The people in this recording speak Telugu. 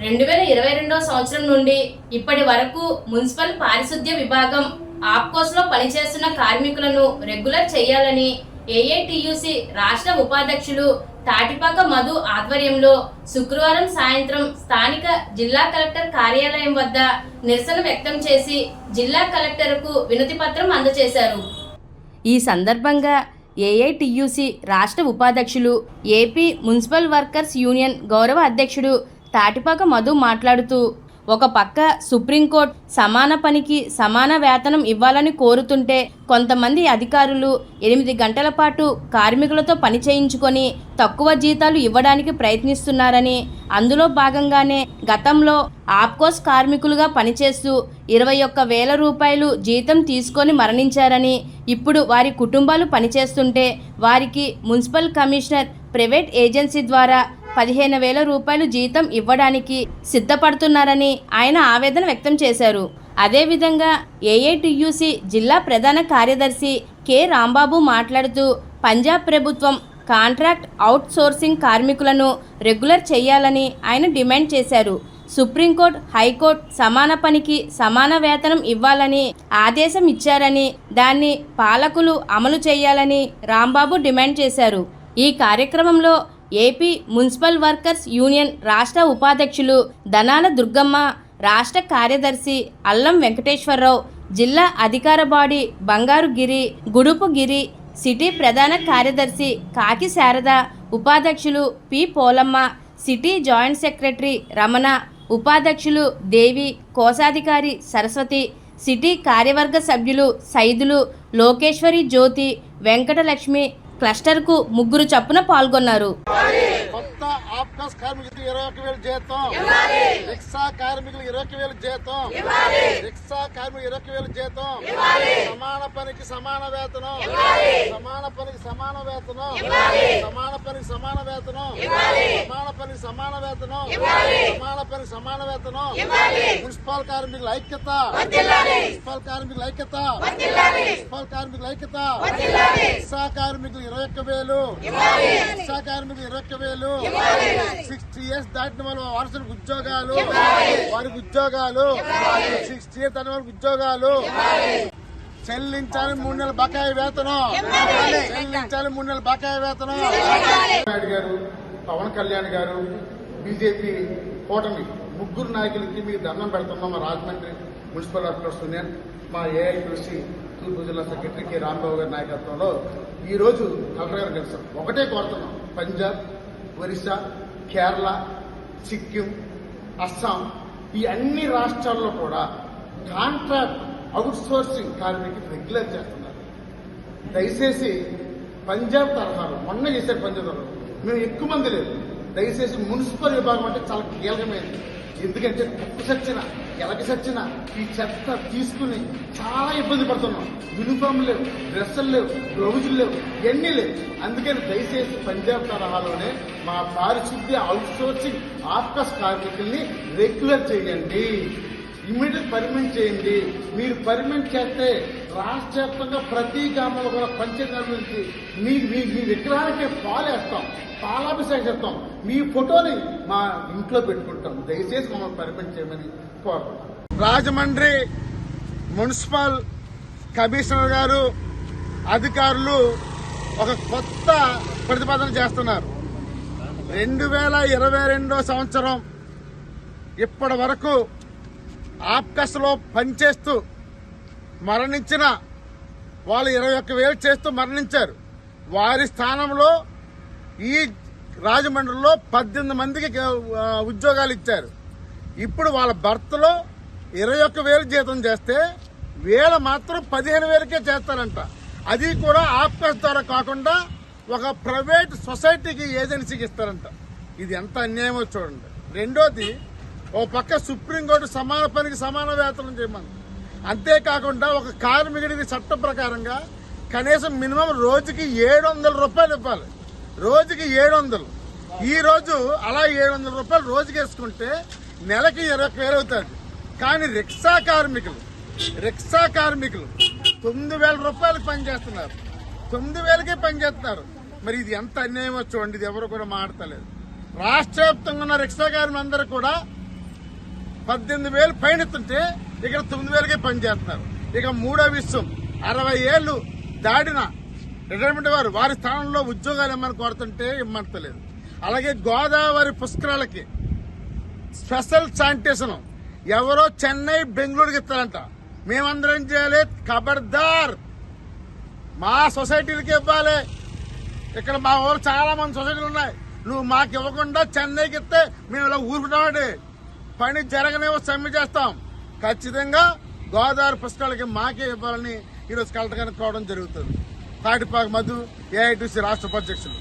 2022 సంవత్సరం నుండి ఇప్పటి వరకు మున్సిపల్ పారిశుద్ధ్య విభాగం ఆప్కోస్ లో పనిచేస్తున్న కార్మికులను రెగ్యులర్ చేయాలని ఏఐటియుసి రాష్ట్ర ఉపాధ్యక్షులు తాటిపాక మధు ఆధ్వర్యంలో శుక్రవారం సాయంత్రం స్థానిక జిల్లా కలెక్టర్ కార్యాలయం వద్ద నిరసన వ్యక్తం చేసి జిల్లా కలెక్టర్కు వినతి పత్రం అందజేశారు. ఈ సందర్భంగా ఏఐటియుసి రాష్ట్ర ఉపాధ్యక్షులు, ఏపీ మున్సిపల్ వర్కర్స్ యూనియన్ గౌరవ అధ్యక్షుడు తాటిపాక మధు మాట్లాడుతూ, ఒక పక్క సుప్రీంకోర్టు సమాన పనికి సమాన వేతనం ఇవ్వాలని కోరుతుంటే కొంతమంది అధికారులు 8 గంటల పాటు కార్మికులతో పని చేయించుకొని తక్కువ జీతాలు ఇవ్వడానికి ప్రయత్నిస్తున్నారని, అందులో భాగంగానే గతంలో ఆప్కోస్ కార్మికులుగా పనిచేస్తూ 21,000 రూపాయలు జీతం తీసుకొని మరణించారని, ఇప్పుడు వారి కుటుంబాలు పనిచేస్తుంటే వారికి మున్సిపల్ కమిషనర్ ప్రైవేట్ ఏజెన్సీ ద్వారా 15,000 రూపాయలు జీతం ఇవ్వడానికి సిద్ధపడుతున్నారని ఆయన ఆవేదన వ్యక్తం చేశారు. అదేవిధంగా ఏఐటియుసి జిల్లా ప్రధాన కార్యదర్శి కె రాంబాబు మాట్లాడుతూ, పంజాబ్ ప్రభుత్వం కాంట్రాక్ట్ అవుట్ సోర్సింగ్ కార్మికులను రెగ్యులర్ చేయాలని ఆయన డిమాండ్ చేశారు. సుప్రీంకోర్టు, హైకోర్టు సమాన పనికి సమాన వేతనం ఇవ్వాలని ఆదేశం ఇచ్చారని, దాన్ని పాలకులు అమలు చేయాలని రాంబాబు డిమాండ్ చేశారు. ఈ కార్యక్రమంలో ఏపీ మున్సిపల్ వర్కర్స్ యూనియన్ రాష్ట్ర ఉపాధ్యక్షులు ధనాల దుర్గమ్మ, రాష్ట్ర కార్యదర్శి అల్లం వెంకటేశ్వరరావు, జిల్లా అధికార బాడీ బంగారు గిరి, గుడుపు గిరి, సిటీ ప్రధాన కార్యదర్శి కాకి శారద, ఉపాధ్యక్షులు P Polamma, city joint secretary Ramana, ఉపాధ్యక్షులు దేవి, కోశాధికారి సరస్వతి, సిటీ కార్యవర్గ సభ్యులు సైదులు, లోకేశ్వరి, జ్యోతి, వెంకటలక్ష్మి, క్లస్టర్కు 3 చొప్పున పాల్గొన్నారు. కొత్త ఆప్కాస్ కార్మికులకు 21,000 జీతం, రిక్షా కార్మికులకు 21,000 జీతం, రిక్షా కార్మికులకు 21,000 జీతం, సమాన పనికి సమాన వేతనం, సమాన పనికి సమాన వేతనం, సమాన పనికి సమాన వేతనం, సమాన పనికి సమాన వేతనం, సమాన పనికి సమాన వేతనం, మున్సిపల్ కార్మికుల ఐక్యత, మున్సిపల్ కార్మికుల ఐక్యత, మున్సిపల్ కార్మికుల ఐక్యత, రిక్షా కార్మికులు 21,000, రిక్షా కార్మికులు 21,000, 60 years దాటిన వాళ్ళ వారసులకు ఉద్యోగాలు, వారికి ఉద్యోగాలు, 60 years దాటిన వాళ్ళకి ఉద్యోగాలు చెల్లించాలి. 3 నెలల బకాయి వేతనం చెల్లించాలి. 3 నెలల బకాయి వేతనం. నాయుడు గారు, పవన్ కళ్యాణ్ గారు, బీజేపీ కూటమి 3 నాయకులకి మీకు దండం పెడుతున్నాం. మా రాజమండ్రి మున్సిపల్ వర్కర్స్ యూనియన్, మా ఏఐటియుసి తూర్పు జిల్లా సెక్రటరీ కె రాంబాబు గారి నాయకత్వంలో ఈ రోజు కలెక్టర్ గారు కలిసాం. ఒకటే కోరుతున్నాం, పంజాబ్, ఒరిస్సా, కేరళ, సిక్కిం, అస్సాం ఈ అన్ని రాష్ట్రాల్లో కూడా కాంట్రాక్ట్ అవుట్ సోర్సింగ్ కార్మికులు రెగ్యులర్ చేస్తున్నారు. దయచేసి పంజాబ్ తరహాలో మొన్న చేశారు. పంజాబ్ తరహాలో మేము ఎక్కువ మంది లేదు. దయచేసి మున్సిపల్ విభాగం అంటే చాలా కీలకమైనది. ఎందుకంటే కుక్క సచ్చిన ఎలక సచ్చిన ఈ చెత్త తీసుకుని చాలా ఇబ్బంది పడుతున్నాం. యూనిఫామ్ లేవు, డ్రెస్సులు లేవు, గ్లౌజులు లేవు, ఇవన్నీ లేవు. అందుకని దయచేసి పంజాబ్ తరహాలోనే మా పారిశుద్ధ్య అవుట్ సోర్సింగ్ ఆప్కాస్ కార్మికుల్ని రెగ్యులర్ చేయండి. ఇమ్మీడియట్ పర్మనెంట్ చేయండి. మీరు పర్మనెంట్ చేస్తే రాష్ట్ర వ్యాప్తంగా ప్రతి గ్రామంలో కూడా పంచాయతీ నుంచి మీ విగ్రహానికి పాలేస్తాం, పాలాభిషేకం చేస్తాం, మీ ఫోటోని మా ఇంట్లో పెట్టుకుంటాం. దయచేసి మమ్మల్ని పర్మనెంట్ చేయమని కోరుకుంటాం. రాజమండ్రి మున్సిపల్ కమిషనర్ గారు, అధికారులు ఒక కొత్త ప్రతిపాదన చేస్తున్నారు. 2022 సంవత్సరం ఇప్పటి వరకు ఆప్కాస్ లో పనిచేస్తూ మరణించిన వాళ్ళు 21,000 చేస్తూ మరణించారు. వారి స్థానంలో ఈ రాజమండ్రిలో 18 మందికి ఉద్యోగాలు ఇచ్చారు. ఇప్పుడు వాళ్ళ భర్తలో 21,000 జీతం చేస్తే వీళ్ళు మాత్రం 15,000కే చేస్తారంట. అది కూడా ఆప్కాస్ ద్వారా కాకుండా ఒక ప్రైవేట్ సొసైటీకి, ఏజెన్సీకి ఇస్తారంట. ఇది ఎంత అన్యాయమో చూడండి. రెండోది, ఓ పక్క సుప్రీంకోర్టు సమాన పనికి సమాన వేతనం చేయమని, అంతేకాకుండా ఒక కార్మికుడికి చట్ట ప్రకారంగా కనీసం మినిమం రోజుకి 700 రూపాయలు ఇవ్వాలి. రోజుకి 700. ఈ రోజు అలా 700 రూపాయలు రోజుకి వేసుకుంటే నెలకి 21,000 అవుతుంది. కానీ రిక్షా కార్మికులు 9,000 రూపాయలకు పనిచేస్తున్నారు. 9,000కే పనిచేస్తున్నారు. మరి ఇది ఎంత అన్యాయమో చూడండి. ఇది ఎవరు కూడా మాట్లాడలేదు. రాష్ట్ర వ్యాప్తంగా ఉన్న రిక్షా కార్మికులందరూ కూడా 18,000 పైన ఎత్తుంటే ఇక్కడ 9,000కే పనిచేస్తున్నారు. ఇక మూడో విషయం, 60 ఏళ్లు దాడిన రిటైర్మెంట్ వారి స్థానంలో ఉద్యోగాలు ఇమ్మని కోరుతుంటే ఇమ్మంటలేదు. అలాగే గోదావరి పుష్కరాలకి స్పెషల్ శానిటేషన్ ఎవరో చెన్నై బెంగళూరుకి ఇస్తారంట. మేమందరం చేయాలి, ఖబర్దార్ మా సొసైటీలకి ఇవ్వాలి. ఇక్కడ మా ఊరు చాలా మంది సొసైటీలు ఉన్నాయి, నువ్వు మాకు ఇవ్వకుండా చెన్నైకి ఇస్తే మేము ఇలా ఊరుకుంటామండి. పని జరగనేవో సమ్మె చేస్తాం. ఖచ్చితంగా గోదావరి పుష్కరాలకి మాకే ఇవ్వాలని ఈరోజు కలెక్టర్ గారిని కోవడం జరుగుతుంది. తాటిపాక మధు, ఏఐటీసీ రాష్ట్ర ఉపాధ్యక్షులు.